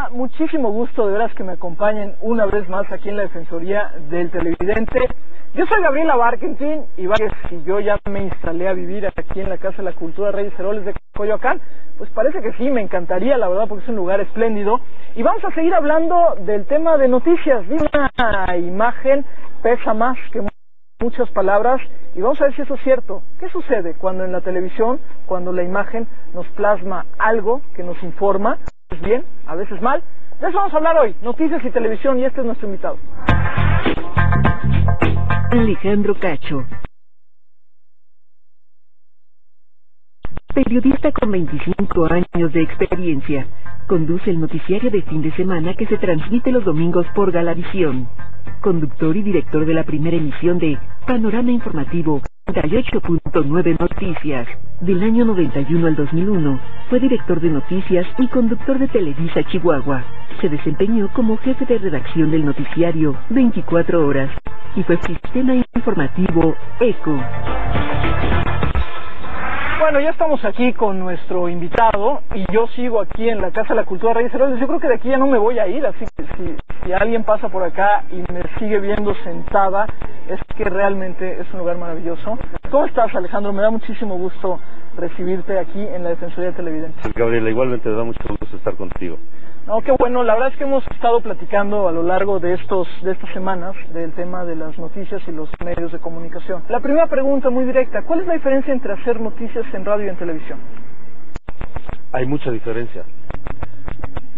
da muchísimo gusto de veras que me acompañen una vez más aquí en la Defensoría del Televidente. Yo soy Gabriela Barkentin y si yo ya me instalé a vivir aquí en la Casa de la Cultura Reyes Heroles de Coyoacán, pues parece que sí, me encantaría, la verdad, porque es un lugar espléndido. Y vamos a seguir hablando del tema de noticias. Una imagen pesa más que muchas palabras y vamos a ver si eso es cierto. ¿Qué sucede cuando en la televisión, cuando la imagen nos plasma algo que nos informa? A veces bien, a veces mal. De eso vamos a hablar hoy, noticias y televisión, y este es nuestro invitado. Alejandro Cacho, periodista con 25 años de experiencia, conduce el noticiario de fin de semana que se transmite los domingos por Galavisión. Conductor y director de la primera emisión de Panorama Informativo 98.9 Noticias. Del año 91 al 2001, fue director de noticias y conductor de Televisa Chihuahua. Se desempeñó como jefe de redacción del noticiario 24 horas y fue sistema informativo ECO. Bueno, ya estamos aquí con nuestro invitado y yo sigo aquí en la Casa de la Cultura Reyes Heroles. Yo creo que de aquí ya no me voy a ir, así que si alguien pasa por acá y me sigue viendo sentada, es que realmente es un lugar maravilloso. ¿Cómo estás, Alejandro? Me da muchísimo gusto recibirte aquí en la Defensoría de Televidente. Gabriela, igualmente me da mucho gusto estar contigo. No, qué bueno, la verdad es que hemos estado platicando a lo largo de estas semanas del tema de las noticias y los medios de comunicación. La primera pregunta muy directa, ¿cuál es la diferencia entre hacer noticias en radio y en televisión? Hay mucha diferencia.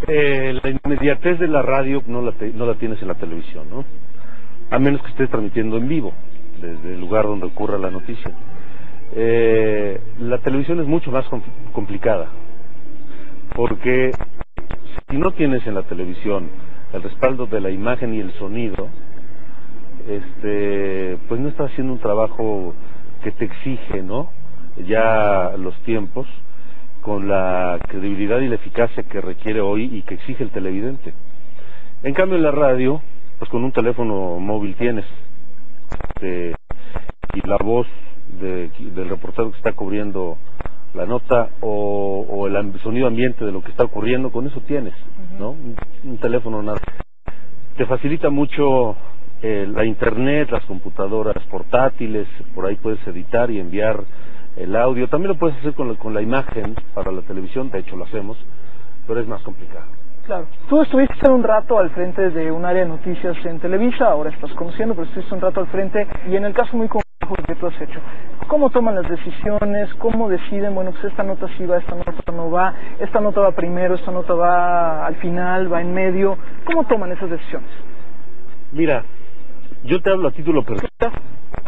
La inmediatez de la radio no la tienes en la televisión, ¿no? A menos que estés transmitiendo en vivo, desde el lugar donde ocurra la noticia. La televisión es mucho más complicada, porque si no tienes en la televisión el respaldo de la imagen y el sonido, pues no estás haciendo un trabajo que te exige, ¿no? Ya los tiempos, con la credibilidad y la eficacia que requiere hoy y que exige el televidente. En cambio en la radio, pues con un teléfono móvil tienes, y la voz del reportero que está cubriendo la nota o el sonido ambiente de lo que está ocurriendo, con eso tienes, ¿no? Un teléfono nada. Te facilita mucho la internet, las computadoras portátiles, por ahí puedes editar y enviar el audio. También lo puedes hacer con la imagen para la televisión, de hecho lo hacemos, pero es más complicado. Claro. Tú estuviste un rato al frente de un área de noticias en Televisa, ahora estás conociendo, pero estuviste un rato al frente, y en el caso muy complejo que tú has hecho, ¿cómo toman las decisiones? ¿Cómo deciden? Bueno, pues esta nota sí va, esta nota no va, esta nota va primero, esta nota va al final, va en medio. ¿Cómo toman esas decisiones? Mira, yo te hablo a título personal.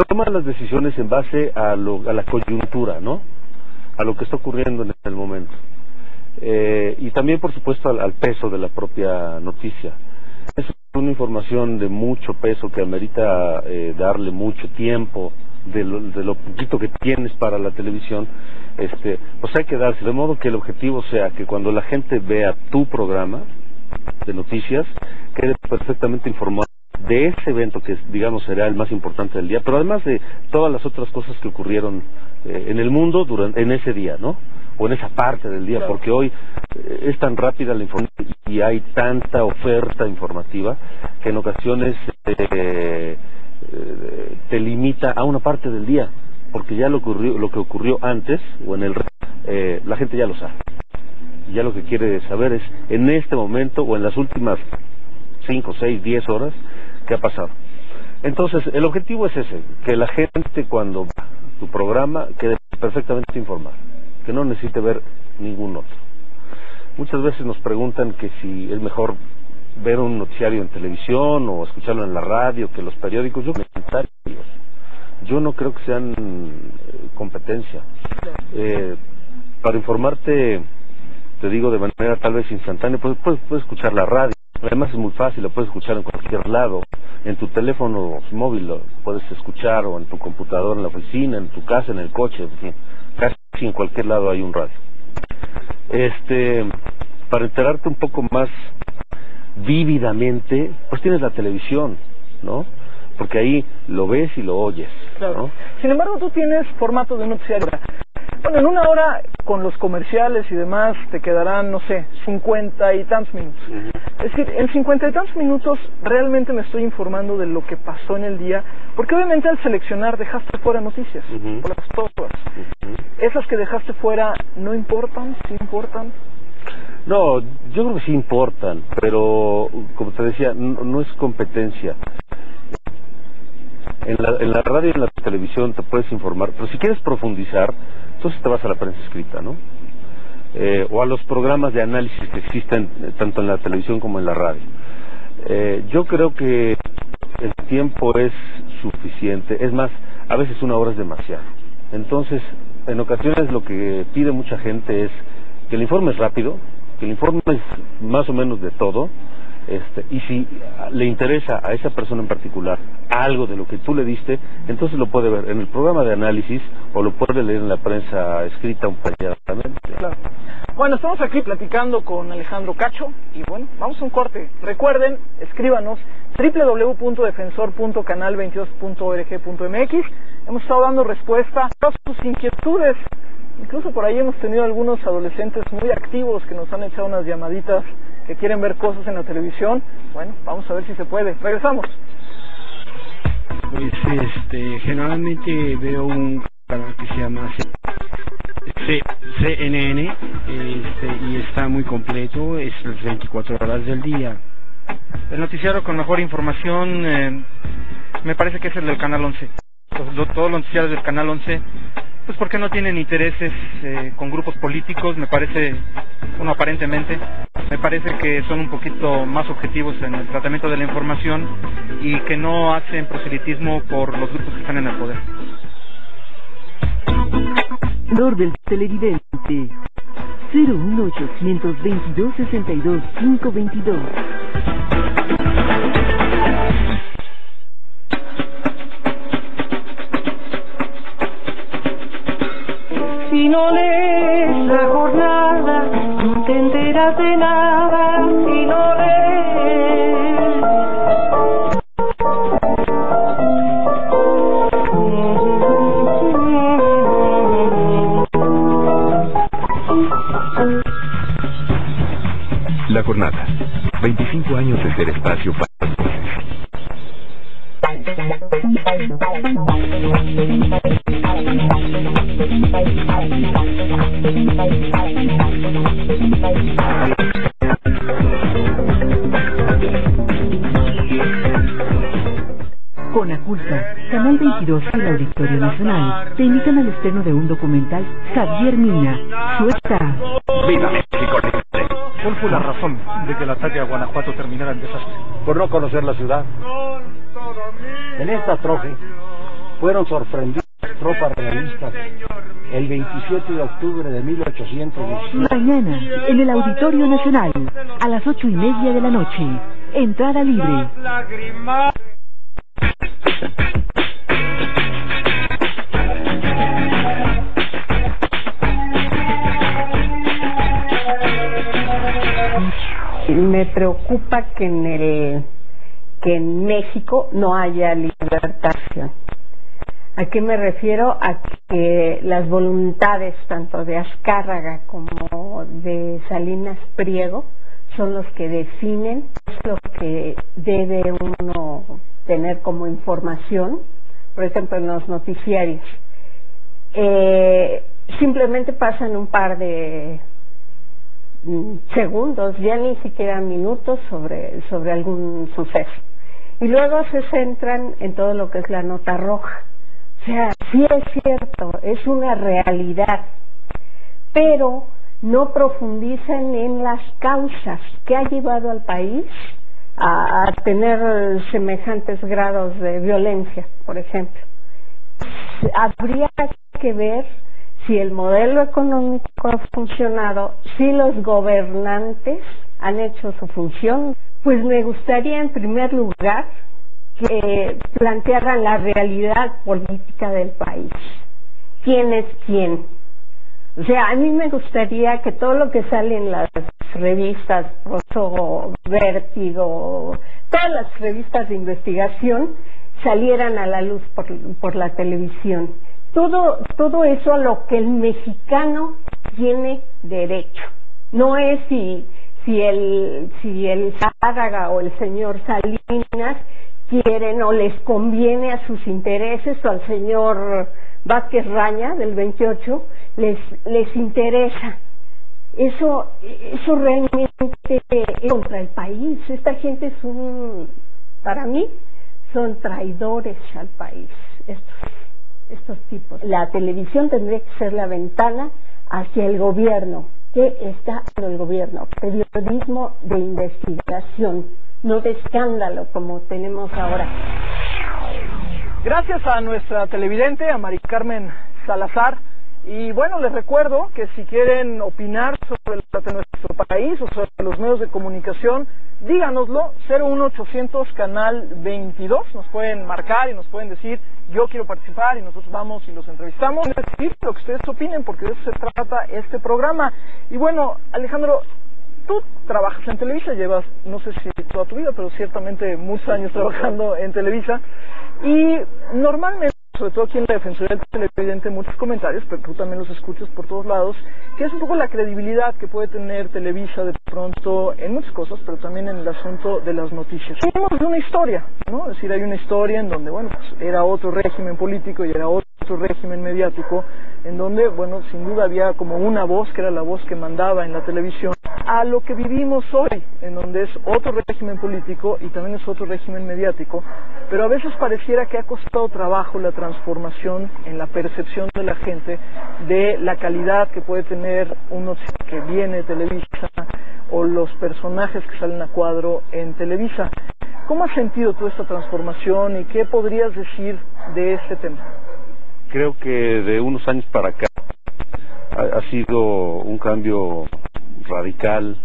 Toman las decisiones en base a la coyuntura, ¿no? A lo que está ocurriendo en el momento. Y también, por supuesto, al peso de la propia noticia. Es una información de mucho peso que amerita darle mucho tiempo de lo poquito que tienes para la televisión. Pues hay que darse, de modo que el objetivo sea que cuando la gente vea tu programa de noticias, quede perfectamente informado de ese evento que, digamos, será el más importante del día, pero además de todas las otras cosas que ocurrieron en el mundo en ese día, ¿no? O en esa parte del día, porque hoy es tan rápida la información y hay tanta oferta informativa que en ocasiones te limita a una parte del día, porque ya lo que ocurrió antes o en la gente ya lo sabe. Ya lo que quiere saber es en este momento o en las últimas 5, 6, 10 horas qué ha pasado. Entonces el objetivo es ese, que la gente cuando va a tu programa quede perfectamente informada, que no necesite ver ningún otro. Muchas veces nos preguntan que si es mejor ver un noticiario en televisión o escucharlo en la radio que los periódicos. Yo no creo que sean competencia. Para informarte, te digo de manera tal vez instantánea, pues puedes escuchar la radio. Además es muy fácil, lo puedes escuchar en cualquier lado. En tu teléfono móvil lo puedes escuchar, o en tu computadora, en la oficina, en tu casa, en el coche, en fin, casi en cualquier lado hay un radio. Para enterarte un poco más vívidamente, pues tienes la televisión, ¿no? Porque ahí lo ves y lo oyes, claro, ¿no? Sin embargo, tú tienes formato de noticiario. Bueno, en una hora, con los comerciales y demás, te quedarán, no sé, 50 y tantos minutos. Es decir, en 50 y tantos minutos realmente me estoy informando de lo que pasó en el día, porque obviamente al seleccionar dejaste fuera noticias, por las todas. ¿Esas que dejaste fuera no importan? ¿Sí importan? No, yo creo que sí importan, pero como te decía, no es competencia. En la radio y en la televisión te puedes informar, pero si quieres profundizar, entonces te vas a la prensa escrita, ¿no? O a los programas de análisis que existen tanto en la televisión como en la radio. Yo creo que el tiempo es suficiente, es más, a veces una hora es demasiado. Entonces, en ocasiones lo que pide mucha gente es que el informe es rápido, que el informe es más o menos de todo, y si le interesa a esa persona en particular algo de lo que tú le diste, entonces lo puede ver en el programa de análisis o lo puede leer en la prensa escrita un periódicamente. Claro. Bueno, estamos aquí platicando con Alejandro Cacho y bueno, vamos a un corte. Recuerden, escríbanos www.defensor.canal22.org.mx. Hemos estado dando respuesta a todas sus inquietudes. Incluso por ahí hemos tenido algunos adolescentes muy activos que nos han echado unas llamaditas que quieren ver cosas en la televisión. Bueno, vamos a ver si se puede. Regresamos. Pues generalmente veo un canal que se llama CNN, y está muy completo, es las 24 horas del día. El noticiario con mejor información me parece que es el del Canal 11. Todos los noticiarios del Canal 11, pues porque no tienen intereses con grupos políticos, me parece, bueno, aparentemente, me parece que son un poquito más objetivos en el tratamiento de la información y que no hacen proselitismo por los grupos que están en el poder. Lord del televidente 01822-62-522. Si no lees La Jornada, no te enteras de nada. Si no lees La Jornada, 25 años de ser espacio para las voces. Conaculta, Canal 22 y el Auditorio Nacional te invitan al estreno de un documental Javier Mina, Suelta. ¡Viva México libre! ¿Cuál fue la razón de que el ataque a Guanajuato terminara en desastre? Por no conocer la ciudad. En esta troje fueron sorprendidas tropas realistas el 27 de octubre de 1817. Mañana, en el Auditorio Nacional, a las 8:30 de la noche. Entrada libre. Me preocupa que en México no haya libertad. ¿A qué me refiero? A que las voluntades tanto de Azcárraga como de Salinas Pliego son los que definen lo que debe uno tener como información, por ejemplo en los noticiarios. Simplemente pasan un par de segundos, ya ni siquiera minutos sobre algún suceso. Y luego se centran en todo lo que es la nota roja. O sea, sí es cierto, es una realidad, pero no profundizan en las causas que ha llevado al país a tener semejantes grados de violencia, por ejemplo. Habría que ver si el modelo económico ha funcionado, si los gobernantes han hecho su función. Pues me gustaría en primer lugar que plantearan la realidad política del país. ¿Quién es quién? O sea, a mí me gustaría que todo lo que sale en las revistas, Proso, Vértigo, todas las revistas de investigación salieran a la luz por la televisión. todo eso a lo que el mexicano tiene derecho. No es si el Zárraga o el señor Salinas quieren o les conviene a sus intereses, o al señor Vázquez Raña del 28 les interesa. Eso realmente es contra el país. Esta gente para mí son traidores al país, estos tipos. La televisión tendría que ser la ventana hacia el gobierno. ¿Qué está haciendo el gobierno? Periodismo de investigación, no de escándalo como tenemos ahora. Gracias a nuestra televidente, a Mari Carmen Salazar. Y bueno, les recuerdo que si quieren opinar sobre nuestro país o sobre los medios de comunicación, díganoslo, 01800 canal 22, nos pueden marcar y nos pueden decir, yo quiero participar, y nosotros vamos y los entrevistamos, decir lo que ustedes opinen, porque de eso se trata este programa. Y bueno, Alejandro, tú trabajas en Televisa, llevas, no sé si toda tu vida, pero ciertamente muchos años trabajando en Televisa, y normalmente, sobre todo aquí en la Defensoría del Televidente, muchos comentarios, pero tú también los escuchas por todos lados, que es un poco la credibilidad que puede tener Televisa de pronto en muchas cosas, pero también en el asunto de las noticias. Tenemos una historia, ¿no? Es decir, hay una historia en donde, bueno, pues era otro régimen político y era otro régimen mediático, en donde, bueno, sin duda había como una voz, que era la voz que mandaba en la televisión, a lo que vivimos hoy, en donde es otro régimen político y también es otro régimen mediático, pero a veces pareciera que ha costado trabajo la transformación en la percepción de la gente de la calidad que puede tener un noticiero que viene de Televisa o los personajes que salen a cuadro en Televisa. ¿Cómo has sentido tú esta transformación y qué podrías decir de este tema? Creo que de unos años para acá ha sido un cambio radical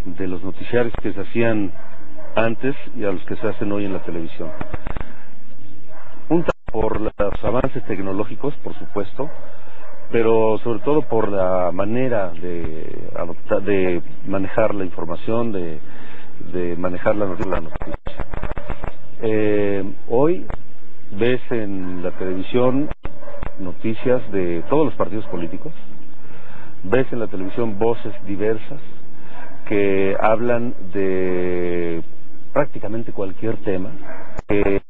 de los noticiarios que se hacían antes y a los que se hacen hoy en la televisión. Un tanto por los avances tecnológicos, por supuesto, pero sobre todo por la manera de manejar la información, de manejar la noticia. Hoy ves en la televisión noticias de todos los partidos políticos, ves en la televisión voces diversas que hablan de prácticamente cualquier tema, que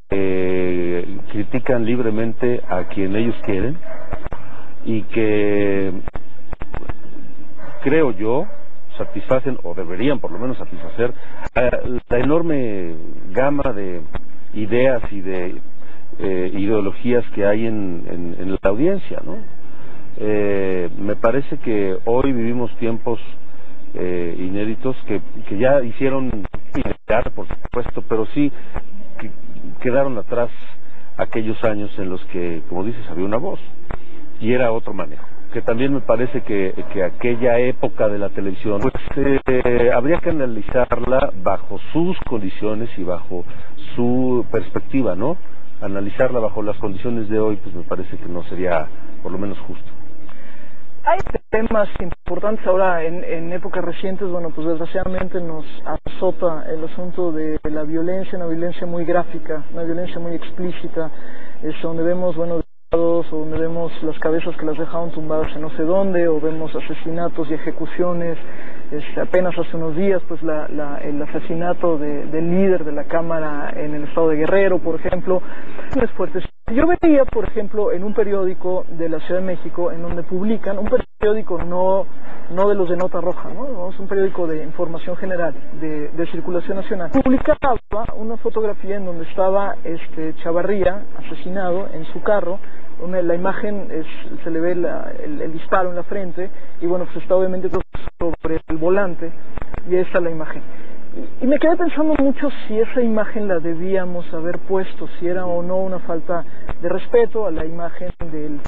critican libremente a quien ellos quieren y que, creo yo, satisfacen, o deberían por lo menos satisfacer, la enorme gama de ideas y de ideologías que hay en la audiencia, ¿no? Me parece que hoy vivimos tiempos inéditos que ya hicieron idear, por supuesto, pero sí que quedaron atrás aquellos años en los que, como dices, había una voz y era otro manejo, que también me parece que aquella época de la televisión pues habría que analizarla bajo sus condiciones y bajo su perspectiva, ¿no? Analizarla bajo las condiciones de hoy, pues me parece que no sería por lo menos justo. Hay temas importantes ahora en épocas recientes, bueno, pues desgraciadamente nos azota el asunto de la violencia, una violencia muy gráfica, una violencia muy explícita, donde vemos, bueno, o donde vemos las cabezas que las dejaron tumbadas en no sé dónde, o vemos asesinatos y ejecuciones. Apenas hace unos días, pues el asesinato del líder de la Cámara en el estado de Guerrero, por ejemplo, es fuerte. Yo veía, por ejemplo, en un periódico de la Ciudad de México, en donde publican, un periódico no de los de nota roja, ¿no? Es un periódico de información general, de circulación nacional. Publicaba una fotografía en donde estaba Chavarría asesinado en su carro. La imagen se le ve el disparo en la frente y bueno, pues está obviamente sobre el volante y esta es la imagen. Y me quedé pensando mucho si esa imagen la debíamos haber puesto, si era o no una falta de respeto a la imagen del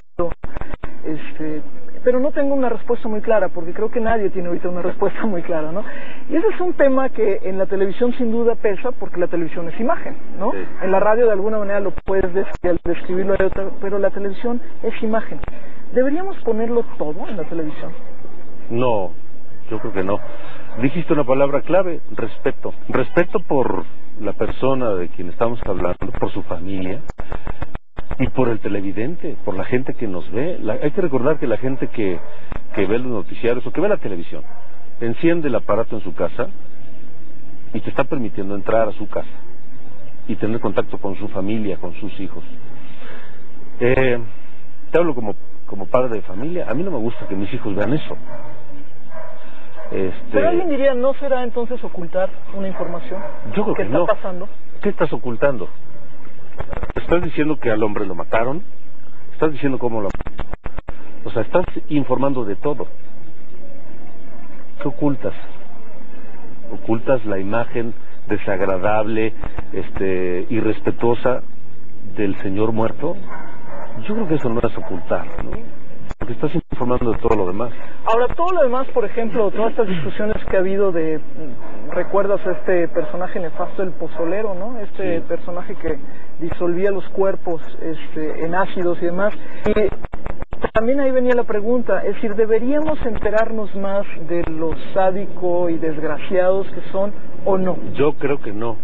pero no tengo una respuesta muy clara, porque creo que nadie tiene ahorita una respuesta muy clara, ¿no? Y ese es un tema que en la televisión sin duda pesa, porque la televisión es imagen, ¿no? Sí. En la radio de alguna manera lo puedes describirlo, pero la televisión es imagen. ¿Deberíamos ponerlo todo en la televisión? No, yo creo que no. Dijiste una palabra clave, respeto. Respeto por la persona de quien estamos hablando, por su familia, y por el televidente, por la gente que nos ve. Hay que recordar que la gente que ve los noticiarios o que ve la televisión, enciende el aparato en su casa y te está permitiendo entrar a su casa y tener contacto con su familia, con sus hijos. Te hablo como padre de familia. A mí no me gusta que mis hijos vean eso. Pero alguien diría, ¿no será entonces ocultar una información? Yo creo que no. ¿Qué está pasando? ¿Qué estás ocultando? ¿Estás diciendo que al hombre lo mataron? ¿Estás diciendo cómo lo mataron? O sea, estás informando de todo. ¿Qué ocultas? ¿Ocultas la imagen desagradable, irrespetuosa del señor muerto? Yo creo que eso no es ocultar, ¿no? Porque estás informando de todo lo demás. Ahora, todo lo demás, por ejemplo, todas estas discusiones que ha habido de... ¿Recuerdas a este personaje nefasto, el pozolero, no? Este personaje que disolvía los cuerpos en ácidos y demás. Y también ahí venía la pregunta, es decir, ¿deberíamos enterarnos más de lo sádico y desgraciados que son o no? Yo creo que no.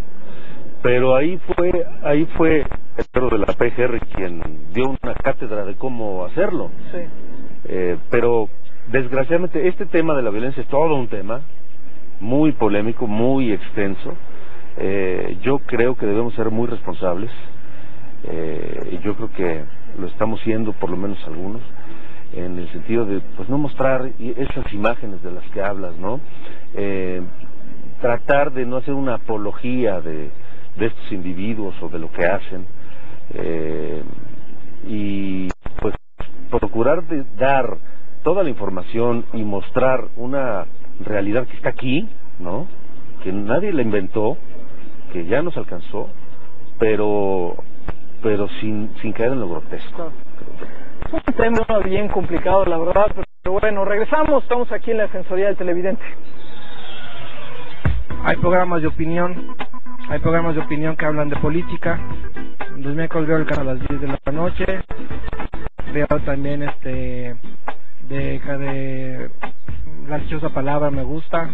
Pero ahí fue el perro de la PGR quien dio una cátedra de cómo hacerlo. Sí. Pero desgraciadamente este tema de la violencia es todo un tema muy polémico, muy extenso. Yo creo que debemos ser muy responsables, y yo creo que lo estamos siendo, por lo menos algunos, en el sentido de pues no mostrar esas imágenes de las que hablas, ¿no? Tratar de no hacer una apología de estos individuos o de lo que hacen, y pues procurar de dar toda la información y mostrar una realidad que está aquí, ¿no? Que nadie la inventó, que ya nos alcanzó, pero sin caer en lo grotesco. Es un tema bien complicado, la verdad, pero bueno, regresamos, estamos aquí en la Defensoría del Televidente. Hay programas de opinión que hablan de política. Los miércoles veo el canal a las 10 de la noche. Veo también de La Dichosa Palabra, me gusta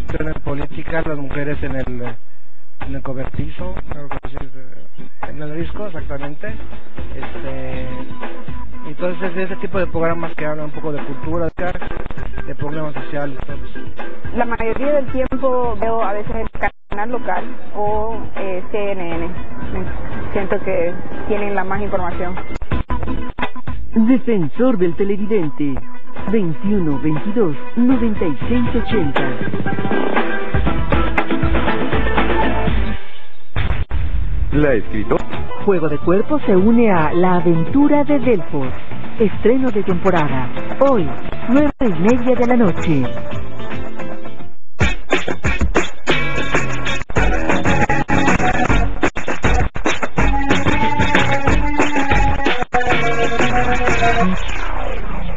cuestiones políticas, las mujeres en el cobertizo, en el disco, exactamente. Entonces ese tipo de programas que hablan un poco de cultura, de problemas sociales. La mayoría del tiempo veo a veces el canal local o CNN. Siento que tienen la más información. Defensor del Televidente, 21 22 96 80. La escritora. Juego de Cuerpos se une a La Aventura de Delfos. Estreno de temporada. Hoy, 9:30 de la noche.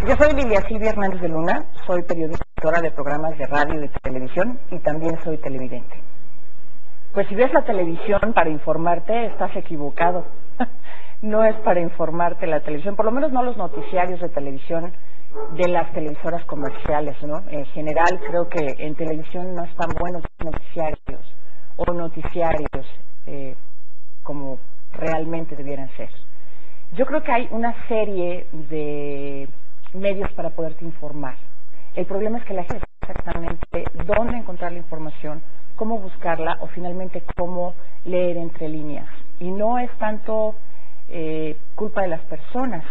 Yo soy Lilia Silvia Hernández de Luna, soy periodista de programas de radio y televisión y también soy televidente. Pues si ves la televisión para informarte, estás equivocado. No es para informarte la televisión, por lo menos no los noticiarios de televisión de las televisoras comerciales, ¿no? En general creo que en televisión no están buenos noticiarios como realmente debieran ser. Yo creo que hay una serie de medios para poderte informar. El problema es que la gente sabe exactamente dónde encontrar la información, cómo buscarla o finalmente cómo leer entre líneas. Y no es tanto culpa de las personas,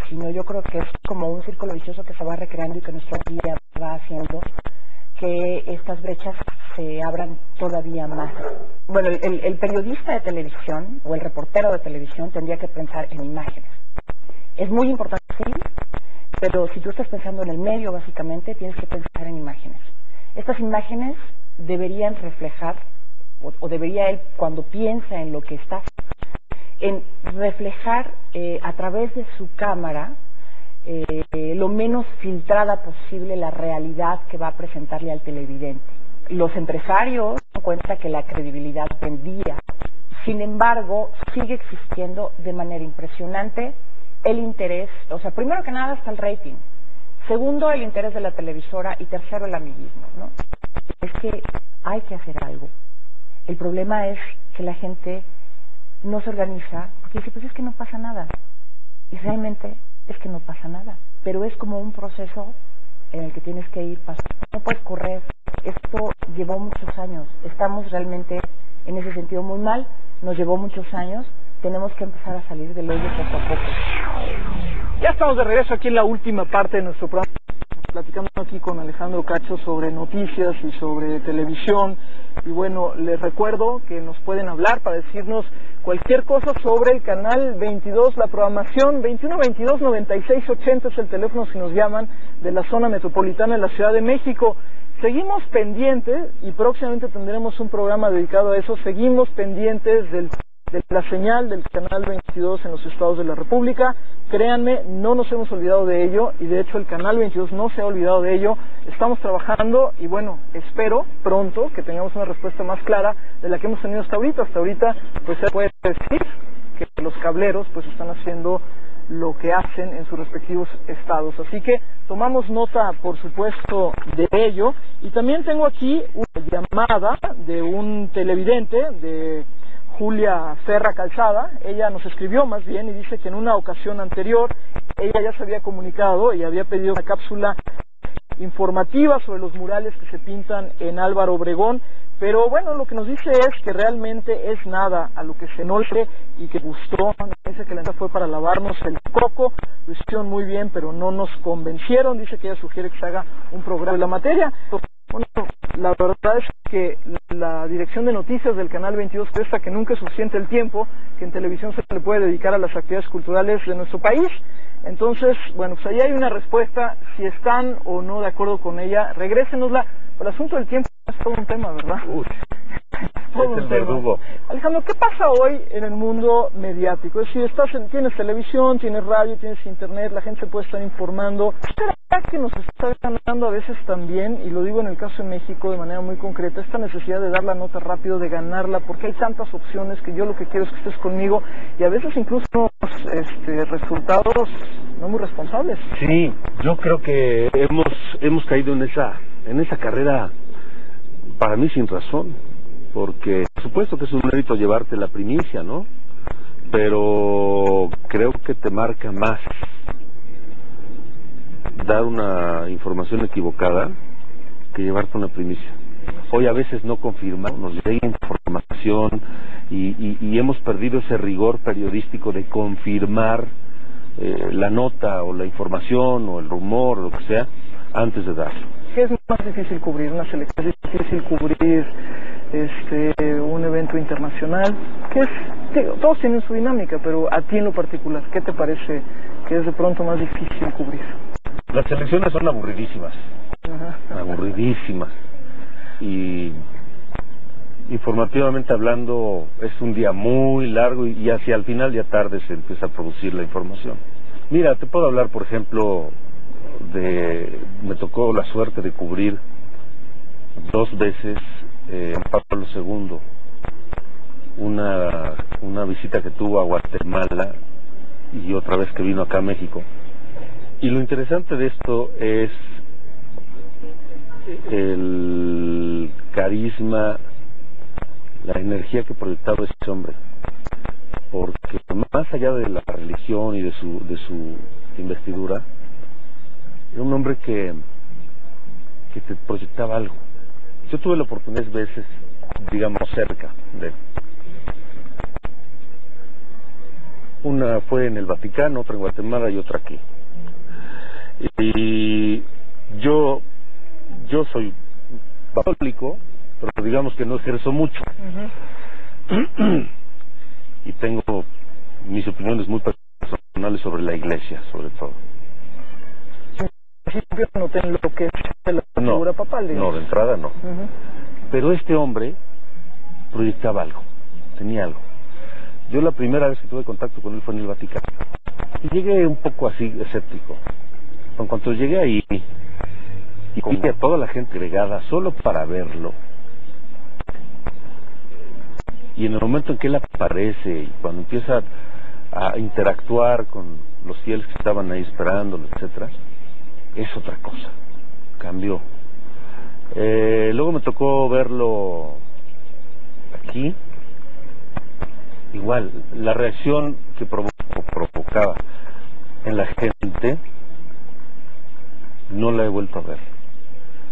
sino yo creo que es como un círculo vicioso que se va recreando y que nuestra vida va haciendo que estas brechas se abran todavía más. Bueno, el periodista de televisión o el reportero de televisión tendría que pensar en imágenes. Es muy importante, sí, pero si tú estás pensando en el medio, básicamente, tienes que pensar en imágenes. Estas imágenes deberían reflejar, o debería él, cuando piensa en lo que está, en reflejar a través de su cámara lo menos filtrada posible la realidad que va a presentarle al televidente. Los empresarios se dan cuenta que la credibilidad vendía. Sin embargo, sigue existiendo de manera impresionante el interés, o sea, primero que nada está el rating, segundo el interés de la televisora y tercero el amiguismo, ¿no? Es que hay que hacer algo. El problema es que la gente no se organiza, porque dice, pues es que no pasa nada. Y realmente es que no pasa nada, pero es como un proceso en el que tienes que ir pasando. No puedes correr. Esto llevó muchos años. Estamos realmente en ese sentido muy mal. Nos llevó muchos años. Tenemos que empezar a salir del hoyo poco a poco. Ya estamos de regreso aquí en la última parte de nuestro programa, platicando aquí con Alejandro Cacho sobre noticias y sobre televisión. Y bueno, les recuerdo que nos pueden hablar para decirnos cualquier cosa sobre el canal 22, la programación 2122-9680 es el teléfono si nos llaman de la zona metropolitana de la Ciudad de México. Seguimos pendientes y próximamente tendremos un programa dedicado a eso. Seguimos pendientes de la señal del canal 22 en los estados de la República. Créanme, no nos hemos olvidado de ello y de hecho el canal 22 no se ha olvidado de ello. Estamos trabajando y bueno, espero pronto que tengamos una respuesta más clara de la que hemos tenido hasta ahorita. Hasta ahorita pues se puede decir que los cableros pues están haciendo lo que hacen en sus respectivos estados. Así que tomamos nota, por supuesto, de ello. Y también tengo aquí una llamada de un televidente, de Julia Serra Calzada. Ella nos escribió más bien y dice que en una ocasión anterior ella ya se había comunicado y había pedido una cápsula informativa sobre los murales que se pintan en Álvaro Obregón, pero bueno, lo que nos dice es que realmente es nada a lo que se note y que gustó. Dice que la entrada fue para lavarnos el coco, lo hicieron muy bien, pero no nos convencieron. Dice que ella sugiere que se haga un programa de la materia. Bueno, la verdad es que la dirección de noticias del canal 22 piensa que nunca es suficiente el tiempo que en televisión se le puede dedicar a las actividades culturales de nuestro país. Entonces, bueno, pues ahí hay una respuesta. Si están o no de acuerdo con ella, regrésenosla. Pero el asunto del tiempo es todo un tema, ¿verdad? Uy, todo es el verdugo. Alejandro, ¿qué pasa hoy en el mundo mediático? Es decir, tienes televisión, tienes radio, tienes internet, la gente se puede estar informando. ¿Será que nos está ganando a veces también, y lo digo en el caso de México de manera muy concreta, esta necesidad de dar la nota rápido, de ganarla, porque hay tantas opciones que yo lo que quiero es que estés conmigo, y a veces incluso resultados no muy responsables? Sí, yo creo que hemos caído en esa carrera, para mí sin razón, porque por supuesto que es un mérito llevarte la primicia, ¿no? Pero creo que te marca más dar una información equivocada que llevarte una primicia. Hoy a veces no confirmamos, nos llega información y hemos perdido ese rigor periodístico de confirmar la nota o la información o el rumor o lo que sea antes de darlo. ¿Qué es más difícil cubrir? ¿Una selección? ¿Es difícil cubrir un evento internacional? ¿Qué es? Todos tienen su dinámica, pero a ti en lo particular, ¿qué te parece que es de pronto más difícil cubrir? Las selecciones son aburridísimas. Ajá. Aburridísimas. Y informativamente hablando es un día muy largo y hacia el final ya tarde se empieza a producir la información. Mira, te puedo hablar por ejemplo me tocó la suerte de cubrir 2 veces en Pablo II una visita que tuvo a Guatemala y otra vez que vino acá a México. Y lo interesante de esto es el carisma, la energía que proyectaba ese hombre, porque más allá de la religión y de su investidura, era un hombre que te proyectaba algo. Yo tuve la oportunidad veces, digamos, cerca de él. Una fue en el Vaticano, otra en Guatemala y otra aquí. Y yo soy católico, pero digamos que no ejerzo mucho. Y tengo mis opiniones muy personales sobre la iglesia, sobre todo. No tengo lo que es la figura papal, digamos. No, de entrada no. Pero este hombre proyectaba algo, tenía algo. Yo la primera vez que tuve contacto con él fue en el Vaticano. Y llegué un poco así escéptico. En cuanto llegué ahí y vi a toda la gente agregada solo para verlo, y en el momento en que él aparece y cuando empieza a interactuar con los fieles que estaban ahí esperándolo, etcétera, es otra cosa, cambió. Luego me tocó verlo aquí igual, la reacción que provocaba en la gente, no la he vuelto a ver.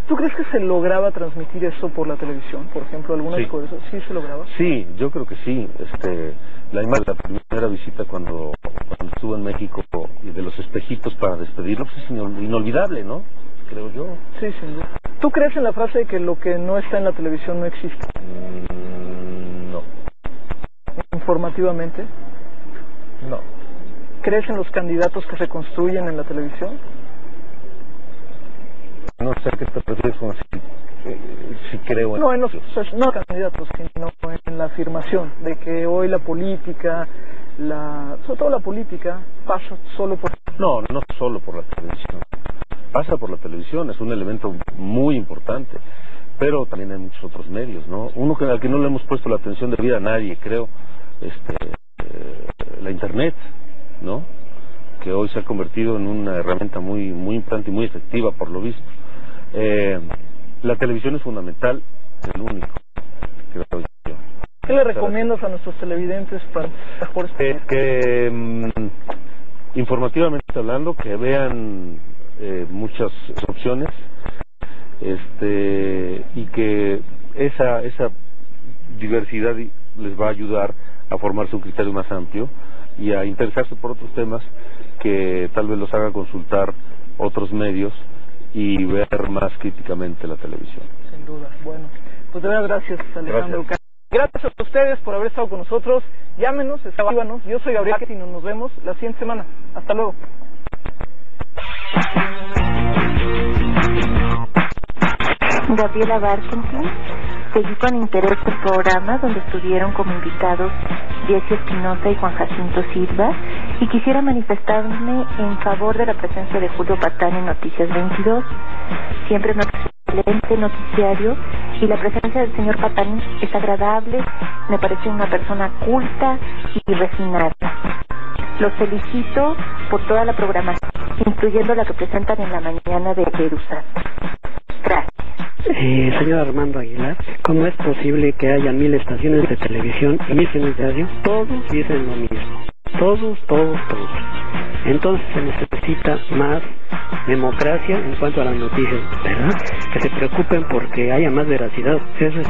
¿Tú crees que se lograba transmitir eso por la televisión? Por ejemplo, algunas cosas, ¿sí se lograba? Sí, yo creo que sí. La imagen de la primera visita cuando estuvo en México y de los espejitos para despedirlo, pues es inolvidable, ¿no? Creo yo. Sí, sin duda. ¿Tú crees en la frase de que lo que no está en la televisión no existe? No. ¿Informativamente? No. ¿Crees en los candidatos que se construyen en la televisión? No sé a qué te refieres con si creo en... No, no candidatos, sino en la afirmación de que hoy la política, sobre todo la política, pasa solo por... No solo por la televisión. Pasa por la televisión, es un elemento muy importante, pero también hay muchos otros medios, ¿no? Uno al que no le hemos puesto la atención debida a nadie, creo, la Internet, ¿no? Que hoy se ha convertido en una herramienta muy importante y muy efectiva, por lo visto. La televisión es fundamental, el único, creo yo. ¿Qué le recomiendas a nuestros televidentes para mejor que informativamente hablando, que vean muchas opciones, y que esa diversidad les va a ayudar a formar su criterio más amplio y a interesarse por otros temas que tal vez los haga consultar otros medios y ver más críticamente la televisión. Sin duda. Bueno, pues de verdad gracias, Alejandro. Gracias a ustedes por haber estado con nosotros. Llámenos, escríbanos. Yo soy Gabriel y nos vemos la siguiente semana. Hasta luego. Gabriela Barkentin. Seguí con interés el programa donde estuvieron como invitados Diego Espinosa y Juan Jacinto Silva, y quisiera manifestarme en favor de la presencia de Julio Patán en Noticias 22. Siempre es un excelente noticiario y la presencia del señor Patán es agradable, me parece una persona culta y refinada. Los felicito por toda la programación, incluyendo la que presentan en la mañana de Jerusalén. Gracias. Señor Armando Aguilar, ¿cómo es posible que haya 1000 estaciones de televisión y 1000 de radio? Todos dicen lo mismo. Todos. Entonces se necesita más democracia en cuanto a las noticias, ¿verdad? Que se preocupen porque haya más veracidad. Eso es.